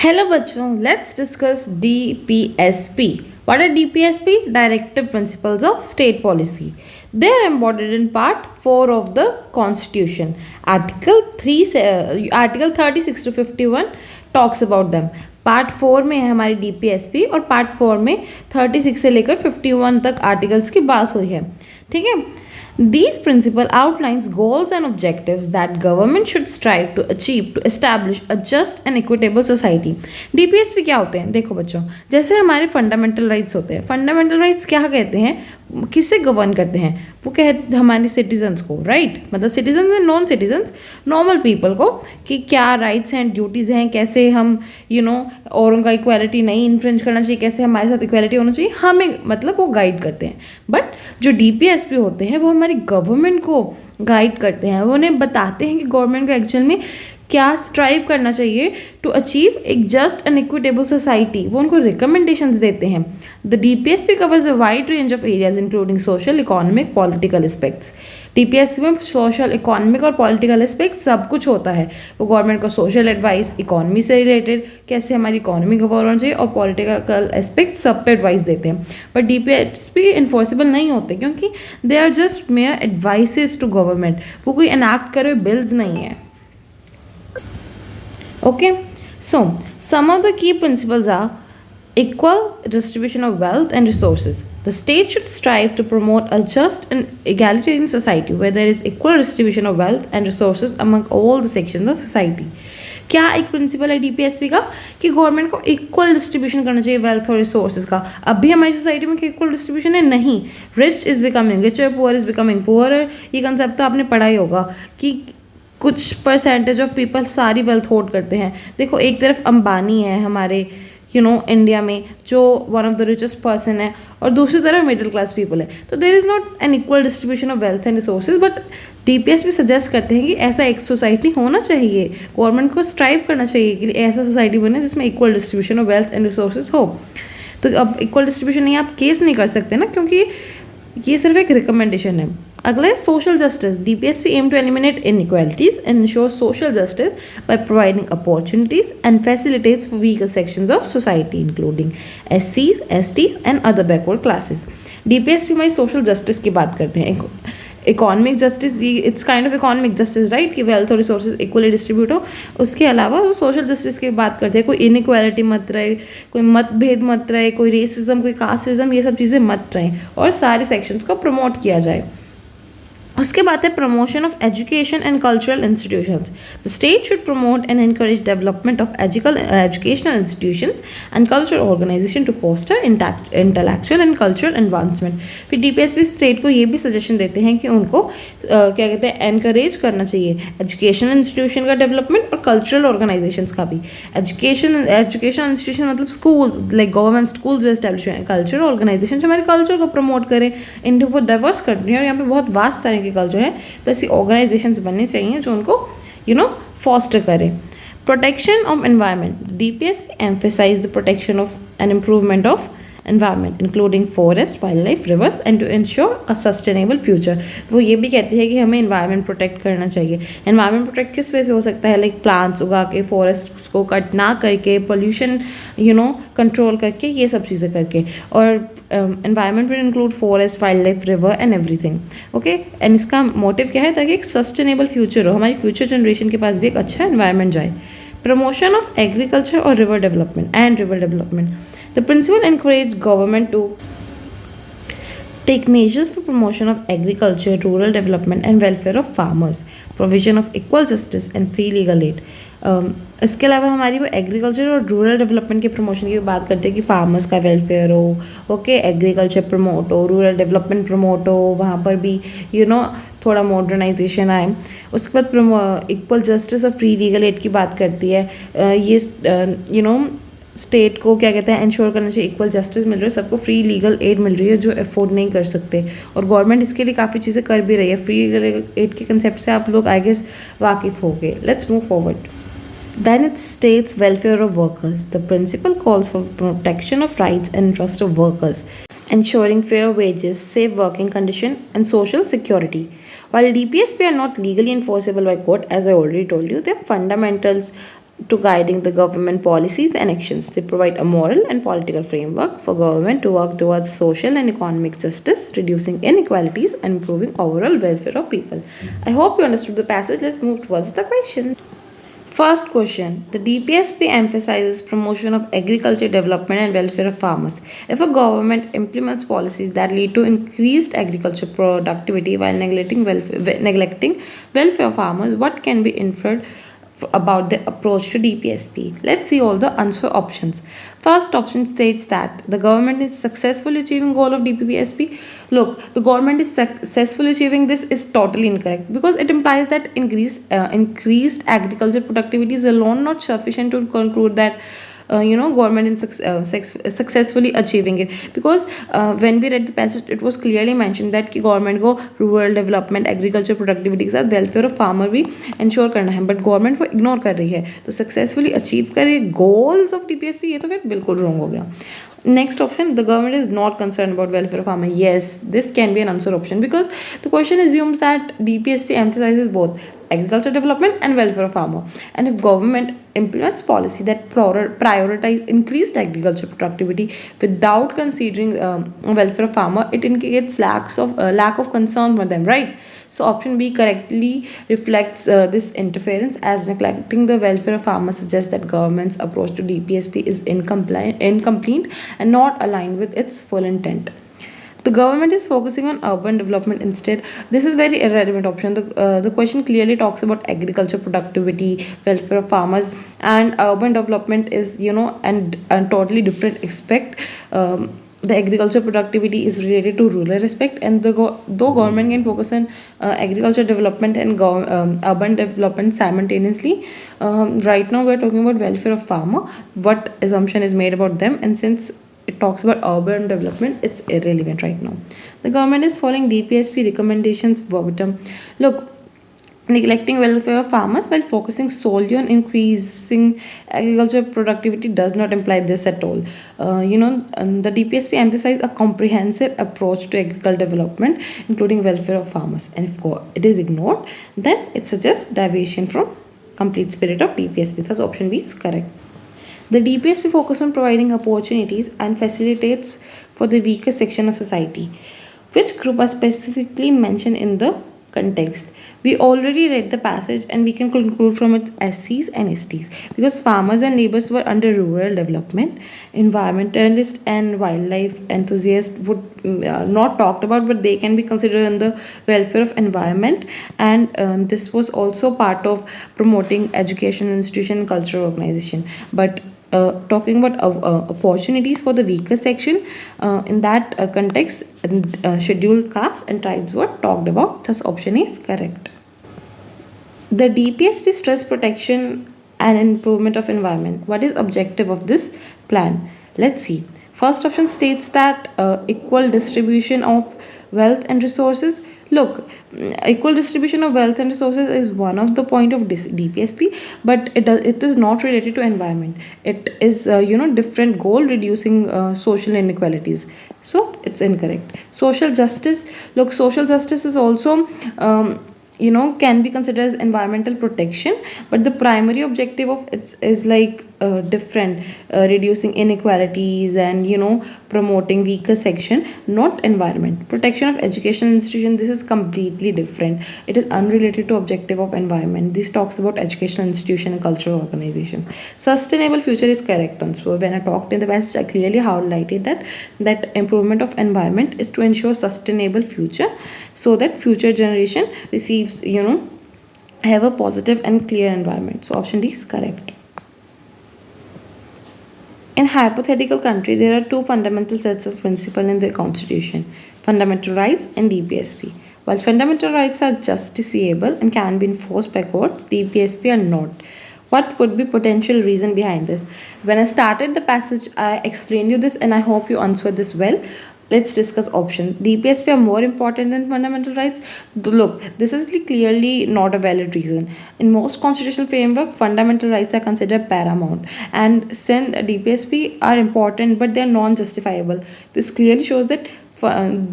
Hello बच्चों, let's discuss DPSP. What are DPSP? Directive Principles of State Policy. They are embodied in Part 4 of the Constitution. Article 36 to 51 talks about them. Part 4 में है हमारी DPSP और part 4 में 36 से लेकर 51 तक articles की बात हुई है. ठीक है. These principle outlines goals and objectives that government should strive to achieve to establish a just and equitable society. DPSP क्या होते हैं? देखो बच्चों, जैसे हमारे फंडामेंटल राइट्स होते हैं. फंडामेंटल राइट्स क्या कहते हैं? किसे गवर्न करते हैं? वो कहते हमारे सिटीजन्स को, राइट? मतलब citizens and non citizens, normal people को, कि क्या राइट्स एंड ड्यूटीज़ हैं, कैसे हम और उनका इक्वालिटी नहीं इन्फ्रिंज करना चाहिए, कैसे हमारे साथ इक्वालिटी होना चाहिए, हमें मतलब वो गाइड करते हैं. बट जो DPSP होते हैं वो हमारी गवर्नमेंट को गाइड करते हैं. वो उन्हें बताते हैं कि गवर्नमेंट को एक्चुअल में क्या स्ट्राइव करना चाहिए टू अचीव एक जस्ट एंड इक्विटेबल सोसाइटी. वो उनको रिकमेंडेशंस देते हैं. The DPSP covers a wide range of areas including social, economic, political aspects. DPSP में सोशल, इकोनॉमिक और पॉलिटिकल एस्पेक्ट सब कुछ होता है. वो गवर्नमेंट को सोशल एडवाइस, इकोनॉमी से रिलेटेड कैसे हमारी इकोनॉमी गवर्न होना चाहिए, और पॉलिटिकल एस्पेक्ट सब पे एडवाइस देते हैं. बट DPSP इन्फोर्सेबल नहीं होते क्योंकि they are just mere advices to government. वो कोई एनाक्ट करे हुए बिल्स नहीं है. Okay, so some of the key principles are equal distribution of wealth and resources. The state should strive to promote a just and egalitarian society where there is equal distribution of wealth and resources among all the sections of society. क्या एक principal है DPSP का? कि government को equal distribution करना चाहिए wealth और resources का. अभी हमारी सोसाइटी में इक्वल डिस्ट्रीब्यूशन है नहीं. Rich is becoming richer, poor is becoming poor. ये कंसेप्ट तो आपने पढ़ा ही होगा कि कुछ परसेंटेज ऑफ पीपल सारी वेल्थ होल्ड करते हैं. देखो, एक तरफ अंबानी है हमारे इंडिया में, जो one of the richest person है, और दूसरी तरफ मिडिल क्लास पीपल है. तो there is not an equal distribution of wealth and resources. But DPSP suggest करते हैं कि ऐसा एक सोसाइटी होना चाहिए. गवर्नमेंट को स्ट्राइव करना चाहिए कि ऐसा सोसाइटी बने जिसमें equal distribution of wealth and resources हो. तो अब इक्वल डिस्ट्रीब्यूशन नहीं, आप केस नहीं कर सकते ना, क्योंकि ये सिर्फ एक रिकमेंडेशन है. अगला है social justice. DPSP aim to eliminate inequalities and ensure social justice by providing opportunities and facilitates for weaker sections of society including SCs, STs and other backward classes. DPSP में सोशल जस्टिस की बात करते हैं. Economic justice, it's kind of economic justice, right, कि wealth और resources equally distribute हो. उसके अलावा वो सोशल जस्टिस की बात करते हैं. कोई इनइक्वालिटी मत रहे, कोई मतभेद मत रहे, कोई रेसिज्म, कोई कास्टिज्म, ये सब चीज़ें मत रहें, और सारे सेक्शंस को प्रमोट किया जाए. उसके बाद है promotion of education and cultural institutions. The state should promote and encourage development of educational institution and cultural organisation to foster intellectual and cultural advancement. फिर DPSP स्टेट को ये भी सजेशन देते हैं कि उनको क्या कहते हैं, एनकरेज करना चाहिए एजुकेशनल इंस्टीट्यूशन का डेवलपमेंट और कल्चरल ऑर्गेनाइजेशंस का भी. एजुकेशनल इंस्टीट्यूशन मतलब स्कूल्स, लाइक गवर्नमेंट स्कूल जो एस्टैब्लिश हैं. कल्चरल ऑर्गेनाइजेशन जो हमारे कल्चर को प्रमोट करें. इंडिया बहुत डाइवर्स कंट्री है और यहाँ पे बहुत वास्ट तरह के कल्चर है, तो ऐसी ऑर्गेनाइजेशंस बननी चाहिए जो उनको फॉस्टर करें. Protection of environment. DPSP emphasize the protection of and improvement of environment including forest, wildlife, rivers and to ensure a sustainable future. वो ये भी कहती है कि हमें environment प्रोटेक्ट करना चाहिए. environment प्रोटेक्ट किस वजह से हो सकता है? लाइक प्लांट्स उगा के, फॉरेस्ट को कट ना करके, पोल्यूशन कंट्रोल करके, ये सब चीज़ें करके. और environment will include forest, wildlife, river and everything. Okay, and इसका मोटिव क्या है? ताकि एक सस्टेनेबल फ्यूचर हो, हमारी फ्यूचर जनरेशन के पास भी एक अच्छा एनवायरनमेंट जाए. प्रमोशन ऑफ एग्रीकल्चर और river development. The principle encouraged government to take measures for promotion of agriculture, rural development and welfare of farmers, provision of equal justice and free legal aid. इसके अलावा हमारी वो agriculture और rural development के promotion की बात करते हैं कि फार्मर्स का वेलफेयर हो, ओके, एग्रीकल्चर प्रमोट हो, रूरल डेवलपमेंट प्रमोट हो, वहाँ पर भी थोड़ा मॉडर्नाइजेशन आए. उसके बाद इक्वल जस्टिस और फ्री लीगल एड की बात करती है. ये स्टेट को क्या कहते हैं, इंश्योर करना चाहिए इक्वल जस्टिस मिल रही है, सबको फ्री लीगल एड मिल रही है जो अफोर्ड नहीं कर सकते. और गवर्नमेंट इसके लिए काफ़ी चीज़ें कर भी रही है. फ्री लीगल एड के कंसेप्ट से आप लोग आई गेस वाकिफ़ हो गए. Let's move forward. Then it states welfare of workers. The principle calls for protection of rights and interest of workers, ensuring fair wages, safe working condition, and social security. While DPSP are not legally enforceable by court, as I already told you, they are fundamentals to guiding the government policies and actions. They provide a moral and political framework for government to work towards social and economic justice, reducing inequalities, and improving overall welfare of people. I hope you understood the passage. Let's move towards the question. First question. The DPSP emphasizes promotion of agriculture development and welfare of farmers. If a government implements policies that lead to increased agriculture productivity while neglecting welfare of farmers, what can be inferred about the approach to DPSP? Let's see all the answer options. First option states that the government is successfully achieving goal of DPSP. Look, the government is successfully achieving this is totally incorrect because it implies that increased agriculture productivity is alone not sufficient to conclude that government is successfully achieving it, because when we read the passage it was clearly mentioned that कि government को rural development agriculture productivity के साथ welfare of farmer भी ensure करना है, but government वो ignore कर रही है, तो successfully achieve करे goals of DPSP, ये तो फिर बिल्कुल wrong हो गया. Next option, the government is not concerned about welfare of farmer. Yes, this can be an answer option because the question assumes that DPSP emphasizes both agriculture development and welfare of farmer. And if government implements policy that prioritize increased agriculture productivity without considering welfare of farmer, it indicates lack of concern for them, right? So option B correctly reflects this interference, as neglecting the welfare of farmers suggests that government's approach to DPSP is incomplete and not aligned with its full intent. The government is focusing on urban development instead. This is very irrelevant option. The question clearly talks about agriculture productivity, welfare of farmers, and urban development is and totally different aspect. The agriculture productivity is related to rural aspect, and though government can focus on agriculture development and urban development simultaneously, right now we are talking about welfare of farmer. What assumption is made about them, and since it talks about urban development, it's irrelevant right now. The government is following DPSP recommendations verbatim. Look, neglecting welfare of farmers while focusing solely on increasing agriculture productivity does not imply this at all. The DPSP emphasizes a comprehensive approach to agricultural development, including welfare of farmers. And if it is ignored, then it suggests deviation from complete spirit of DPSP. Thus, option B is correct. The DPSP focuses on providing opportunities and facilitates for the weaker section of society, which group are specifically mentioned in the context. We already read the passage and we can conclude from it SCs and STs, because farmers and laborers were under rural development. Environmentalists and wildlife enthusiasts would not talked about, but they can be considered in the welfare of environment, and this was also part of promoting education institution and cultural organization. But talking about opportunities for the weaker section, in that context, scheduled caste and tribes were talked about. Thus option is correct. The DPSP stress protection and improvement of environment. What is objective of this plan? Let's see. First option states that equal distribution of wealth and resources. Look, equal distribution of wealth and resources is one of the point of DPSP, but it is not related to environment. It is different goal, reducing social inequalities. So it's incorrect. Social justice. Look, social justice is also can be considered as environmental protection, but the primary objective of it is like different, reducing inequalities and promoting weaker section, not environment. Protection of educational institution, this is completely different. It is unrelated to objective of environment. This talks about educational institution and cultural organization. Sustainable future is correct one. So when I talked in the past, I clearly highlighted that improvement of environment is to ensure sustainable future, so that future generation receives have a positive and clear environment. So option D is correct. In hypothetical country, there are two fundamental sets of principles in the constitution: fundamental rights and DPSP. While fundamental rights are justiciable and can be enforced by courts, DPSP are not. What would be potential reason behind this? When I started the passage, I explained you this and I hope you answered this well. Let's discuss options. DPSP are more important than fundamental rights. Look, this is clearly not a valid reason. In most constitutional framework, fundamental rights are considered paramount, and since DPSP are important but they are non-justifiable, this clearly shows that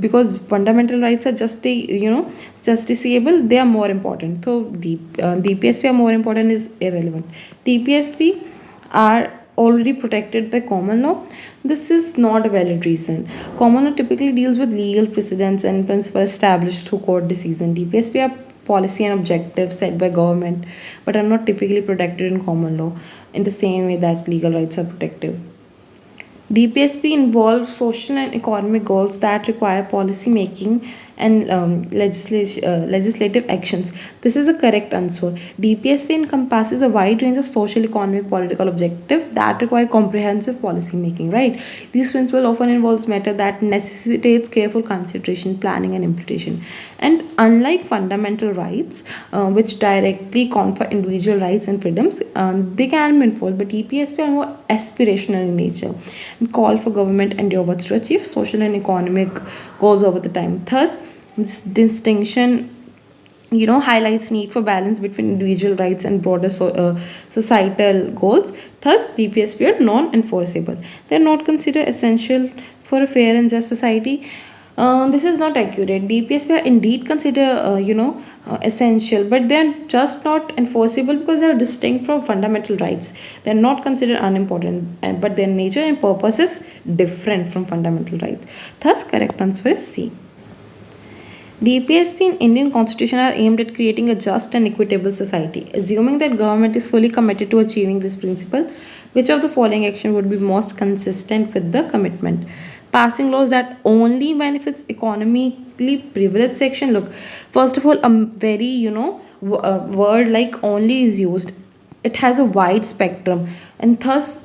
because fundamental rights are just justiciable, they are more important. So DPSP are more important is irrelevant. DPSP are already protected by common law. This is not a valid reason. Common law typically deals with legal precedents and principles established through court decision. DPSP are policy and objectives set by government but are not typically protected in common law in the same way that legal rights are protected. DPSP involves social and economic goals that require policy making and legislative actions. This is a correct answer. DPSP encompasses a wide range of social, economic, political objectives that require comprehensive policy making. Right? These principles often involves matter that necessitates careful consideration, planning, and implementation. And unlike fundamental rights, which directly confer individual rights and freedoms, they can be enforced, but DPSP are more aspirational in nature and call for government endeavors to achieve social and economic goals over the time. Thus, this distinction highlights need for balance between individual rights and broader societal goals. Thus DPSP are non-enforceable. They are not considered essential for a fair and just society. This is not accurate. DPSP are indeed considered essential, but they are just not enforceable because they are distinct from fundamental rights. They are not considered unimportant, but their nature and purpose is different from fundamental rights. Thus correct answer is C. DPSP in Indian Constitution are aimed at creating a just and equitable society. Assuming that government is fully committed to achieving this principle, which of the following action would be most consistent with the commitment? Passing laws that only benefits economically privileged section. Look, first of all, a very word like only is used. It has a wide spectrum, and thus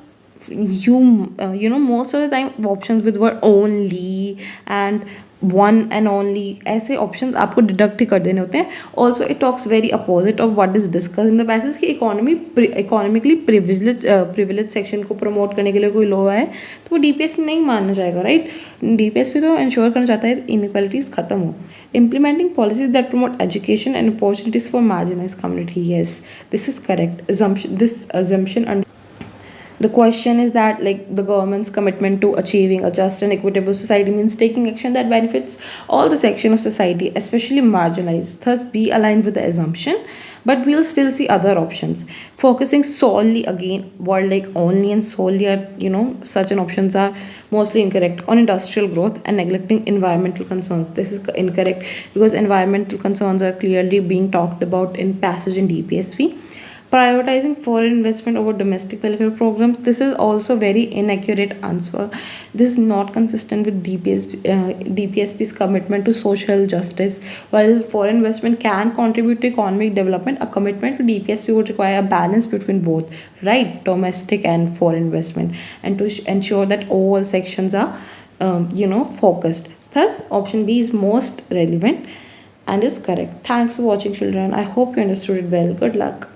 most of the time options with word only and one and only ऐसे options आपको deduct ही कर देने होते हैं. Also it talks very opposite of what is discuss in the passage की economically privilege section को promote करने के लिए कोई लॉ है तो वो डीपीएसपी नहीं मानना चाहेगा. राइट, डीपीएसपी तो इंश्योर करना चाहता है इनइक्वालिटीज़ खत्म हो. Implementing policies that promote education and opportunities for marginalized community. Yes, this is correct. This assumption under the question is that like the government's commitment to achieving a just and equitable society means taking action that benefits all the section of society, especially marginalized. Thus be aligned with the assumption, but we'll still see other options. Focusing solely, again word like only and solely are such an options are mostly incorrect, on industrial growth and neglecting environmental concerns. This is incorrect because environmental concerns are clearly being talked about in passage in DPSP. Prioritizing foreign investment over domestic welfare programs. This is also very inaccurate answer. This is not consistent with DPSP's commitment to social justice. While foreign investment can contribute to economic development, a commitment to DPSP would require a balance between both, right, domestic and foreign investment, and to ensure that all sections are, focused. Thus, option B is most relevant and is correct. Thanks for watching, children. I hope you understood it well. Good luck.